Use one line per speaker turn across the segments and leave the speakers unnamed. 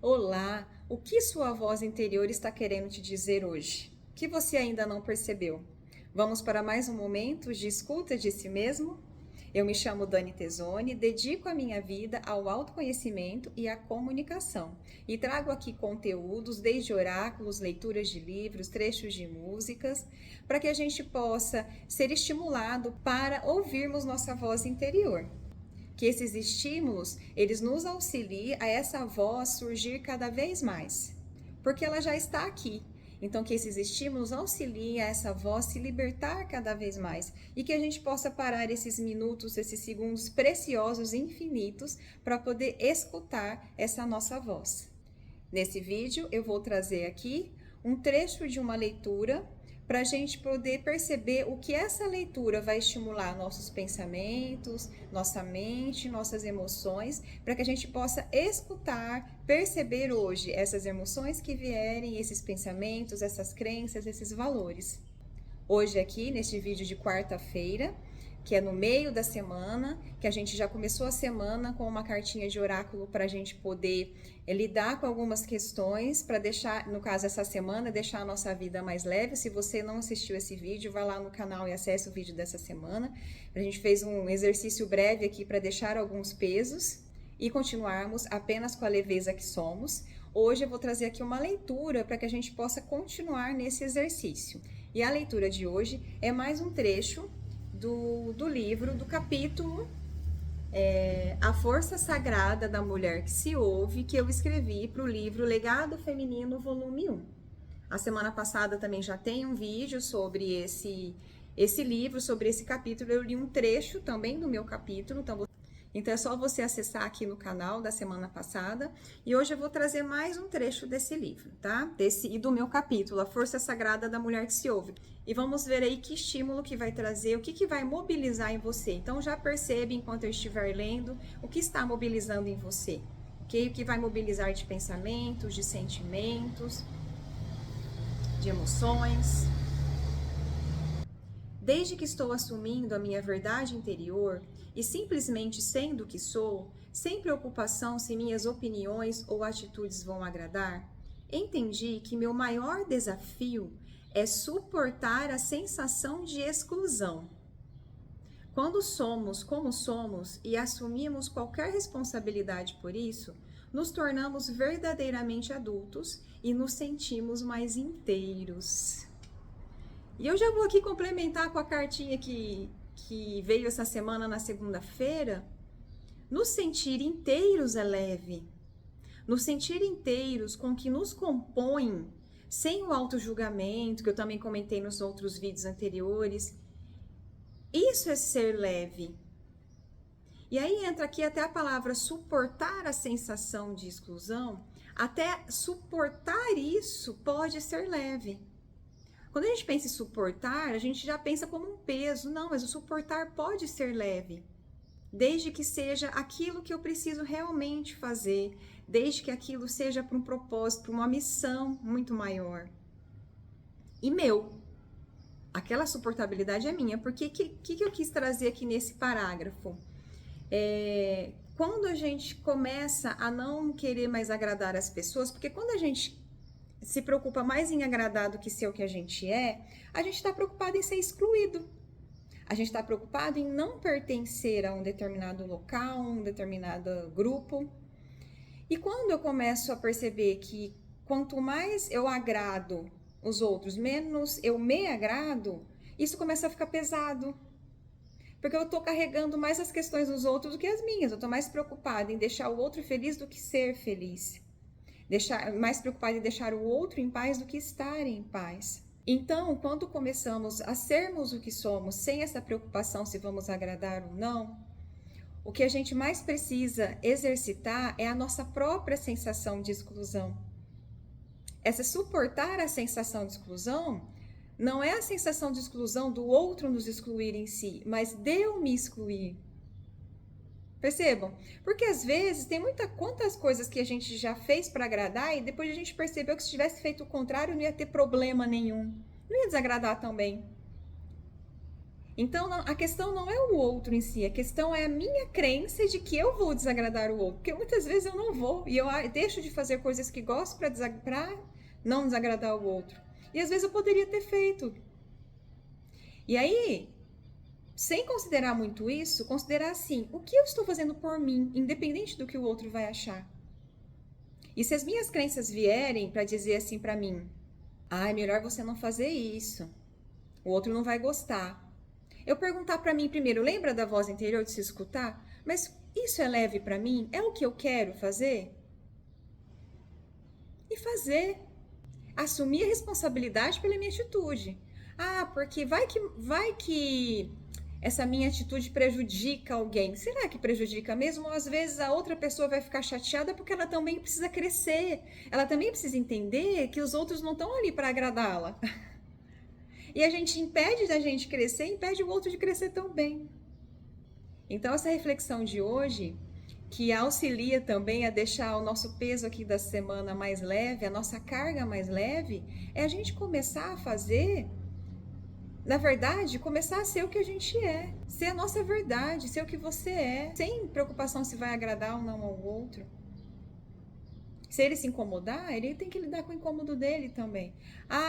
Olá, o que sua voz interior está querendo te dizer hoje? Que você ainda não percebeu? Vamos para mais um momento de escuta de si mesmo? Eu me chamo Dani Tesoni, dedico a minha vida ao autoconhecimento e à comunicação e trago aqui conteúdos desde oráculos, leituras de livros, trechos de músicas, para que a gente possa ser estimulado para ouvirmos nossa voz interior. Que esses estímulos, eles nos auxiliem a essa voz surgir cada vez mais, porque ela já está aqui. Então, que esses estímulos auxiliem a essa voz se libertar cada vez mais e que a gente possa parar esses minutos, esses segundos preciosos, infinitos, para poder escutar essa nossa voz. Nesse vídeo, eu vou trazer aqui um trecho de uma leitura para a gente poder perceber o que essa leitura vai estimular nossos pensamentos, nossa mente, nossas emoções, para que a gente possa escutar, perceber hoje essas emoções que vierem, esses pensamentos, essas crenças, esses valores. Hoje aqui, neste vídeo de quarta-feira, que é no meio da semana, que a gente já começou a semana com uma cartinha de oráculo para a gente poder lidar com algumas questões, para deixar, no caso essa semana, deixar a nossa vida mais leve. Se você não assistiu esse vídeo, vai lá no canal e acesse o vídeo dessa semana. A gente fez um exercício breve aqui para deixar alguns pesos e continuarmos apenas com a leveza que somos. Hoje eu vou trazer aqui uma leitura para que a gente possa continuar nesse exercício. E a leitura de hoje é mais um trecho do livro, do capítulo A Força Sagrada da Mulher que se Ouve, que eu escrevi para o livro Legado Feminino, volume 1. A semana passada também já tem um vídeo sobre esse livro, sobre esse capítulo. Eu li um trecho também do meu capítulo, então é só você acessar aqui no canal da semana passada. E hoje eu vou trazer mais um trecho desse livro, tá? E do meu capítulo, A Força Sagrada da Mulher que se Ouve. E vamos ver aí que estímulo que vai trazer, o que vai mobilizar em você. Então já percebe, enquanto eu estiver lendo, o que está mobilizando em você. Ok? O que vai mobilizar de pensamentos, de sentimentos, de emoções. Desde que estou assumindo a minha verdade interior e simplesmente sendo o que sou, sem preocupação se minhas opiniões ou atitudes vão agradar, entendi que meu maior desafio é suportar a sensação de exclusão. Quando somos como somos e assumimos qualquer responsabilidade por isso, nos tornamos verdadeiramente adultos e nos sentimos mais inteiros. E eu já vou aqui complementar com a cartinha que veio essa semana na segunda-feira. Nos sentir inteiros é leve. Nos sentir inteiros com o que nos compõe, sem o auto-julgamento, que eu também comentei nos outros vídeos anteriores. Isso é ser leve. E aí entra aqui até a palavra suportar a sensação de exclusão. Até suportar isso pode ser leve. Quando a gente pensa em suportar, a gente já pensa como um peso. Não, mas o suportar pode ser leve. Desde que seja aquilo que eu preciso realmente fazer. Desde que aquilo seja para um propósito, para uma missão muito maior. E meu. Aquela suportabilidade é minha. Porque o que eu quis trazer aqui nesse parágrafo? Quando a gente começa a não querer mais agradar as pessoas, porque quando a gente se preocupa mais em agradar do que ser o que a gente está preocupado em ser excluído. A gente está preocupado em não pertencer a um determinado local, um determinado grupo. E quando eu começo a perceber que quanto mais eu agrado os outros, menos eu me agrado, isso começa a ficar pesado. Porque eu estou carregando mais as questões dos outros do que as minhas. Eu estou mais preocupada em deixar o outro feliz do que ser feliz. Mais preocupado em deixar o outro em paz do que estar em paz. Então, quando começamos a sermos o que somos, sem essa preocupação se vamos agradar ou não, o que a gente mais precisa exercitar é a nossa própria sensação de exclusão. Essa suportar a sensação de exclusão não é a sensação de exclusão do outro nos excluir em si, mas de eu me excluir. Percebam? Porque às vezes tem quantas coisas que a gente já fez para agradar e depois a gente percebeu que se tivesse feito o contrário não ia ter problema nenhum. Não ia desagradar também. Então, a questão não é o outro em si, a questão é a minha crença de que eu vou desagradar o outro. Porque muitas vezes eu não vou e eu deixo de fazer coisas que gosto para não desagradar o outro. E às vezes eu poderia ter feito. E aí, sem considerar muito isso, considerar assim, o que eu estou fazendo por mim, independente do que o outro vai achar. E se as minhas crenças vierem para dizer assim para mim, é melhor você não fazer isso, o outro não vai gostar. Eu perguntar para mim primeiro, lembra da voz interior de se escutar? Mas isso é leve para mim? É o que eu quero fazer? E fazer. Assumir a responsabilidade pela minha atitude. Porque vai que essa minha atitude prejudica alguém. Será que prejudica mesmo? Ou às vezes a outra pessoa vai ficar chateada porque ela também precisa crescer. Ela também precisa entender que os outros não estão ali para agradá-la. E a gente impede da gente crescer, impede o outro de crescer também. Então essa reflexão de hoje, que auxilia também a deixar o nosso peso aqui da semana mais leve, a nossa carga mais leve, é a gente começar a fazer, na verdade, começar a ser o que a gente é, ser a nossa verdade, ser o que você é, sem preocupação se vai agradar ou não ao outro. Se ele se incomodar, ele tem que lidar com o incômodo dele também.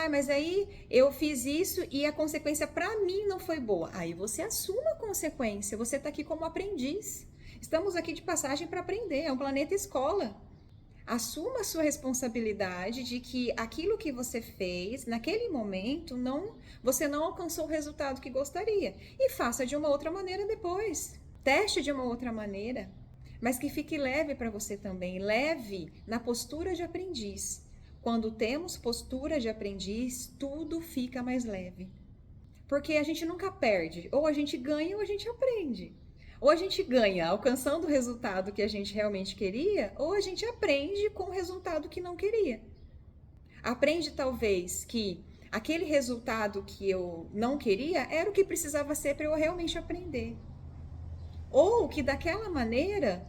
Mas aí eu fiz isso e a consequência para mim não foi boa. Aí você assuma a consequência, você está aqui como aprendiz. Estamos aqui de passagem para aprender, é um planeta escola. Assuma a sua responsabilidade de que aquilo que você fez, naquele momento, você não alcançou o resultado que gostaria. E faça de uma outra maneira depois. Teste de uma outra maneira. Mas que fique leve para você também, leve na postura de aprendiz. Quando temos postura de aprendiz, tudo fica mais leve. Porque a gente nunca perde, ou a gente ganha ou a gente aprende. Ou a gente ganha alcançando o resultado que a gente realmente queria, ou a gente aprende com o resultado que não queria. Aprende talvez que aquele resultado que eu não queria era o que precisava ser para eu realmente aprender. Ou que daquela maneira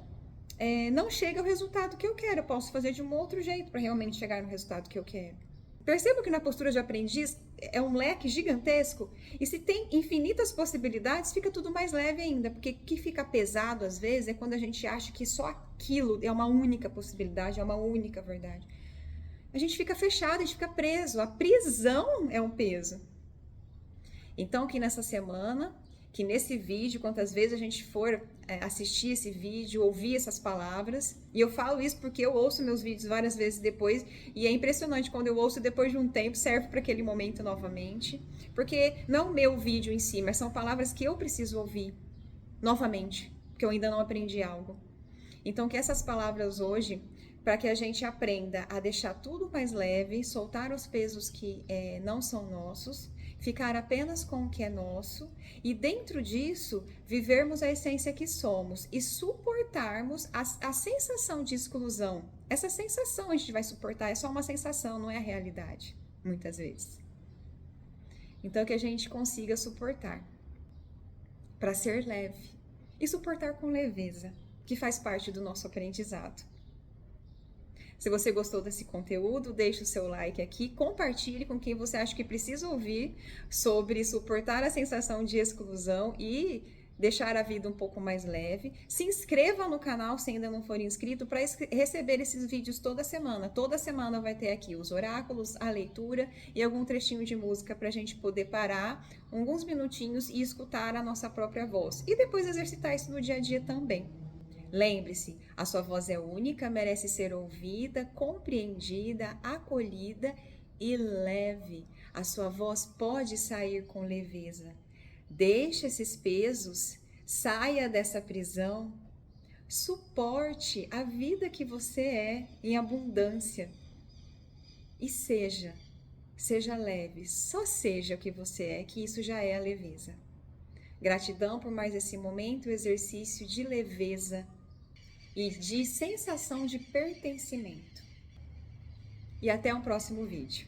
não chega ao resultado que eu quero. Eu posso fazer de um outro jeito para realmente chegar no resultado que eu quero. Perceba que na postura de aprendiz é um leque gigantesco e se tem infinitas possibilidades, fica tudo mais leve ainda. Porque o que fica pesado às vezes é quando a gente acha que só aquilo é uma única possibilidade, é uma única verdade. A gente fica fechado, a gente fica preso. A prisão é um peso. Então, que nessa semana, que nesse vídeo, quantas vezes a gente for assistir esse vídeo, ouvir essas palavras, e eu falo isso porque eu ouço meus vídeos várias vezes depois, e é impressionante quando eu ouço depois de um tempo, serve para aquele momento novamente, porque não é o meu vídeo em si, mas são palavras que eu preciso ouvir novamente, porque eu ainda não aprendi algo. Então, que essas palavras hoje, para que a gente aprenda a deixar tudo mais leve, soltar os pesos que não são nossos, ficar apenas com o que é nosso e dentro disso vivermos a essência que somos e suportarmos a sensação de exclusão. Essa sensação a gente vai suportar, é só uma sensação, não é a realidade, muitas vezes. Então que a gente consiga suportar para ser leve e suportar com leveza, que faz parte do nosso aprendizado. Se você gostou desse conteúdo, deixe o seu like aqui, compartilhe com quem você acha que precisa ouvir sobre suportar a sensação de exclusão e deixar a vida um pouco mais leve. Se inscreva no canal se ainda não for inscrito para receber esses vídeos toda semana. Toda semana vai ter aqui os oráculos, a leitura e algum trechinho de música para a gente poder parar alguns minutinhos e escutar a nossa própria voz. E depois exercitar isso no dia a dia também. Lembre-se, a sua voz é única, merece ser ouvida, compreendida, acolhida e leve. A sua voz pode sair com leveza. Deixe esses pesos, saia dessa prisão, suporte a vida que você é em abundância e seja leve, só seja o que você é, que isso já é a leveza. Gratidão por mais esse momento, exercício de leveza e de sensação de pertencimento. E até um próximo vídeo.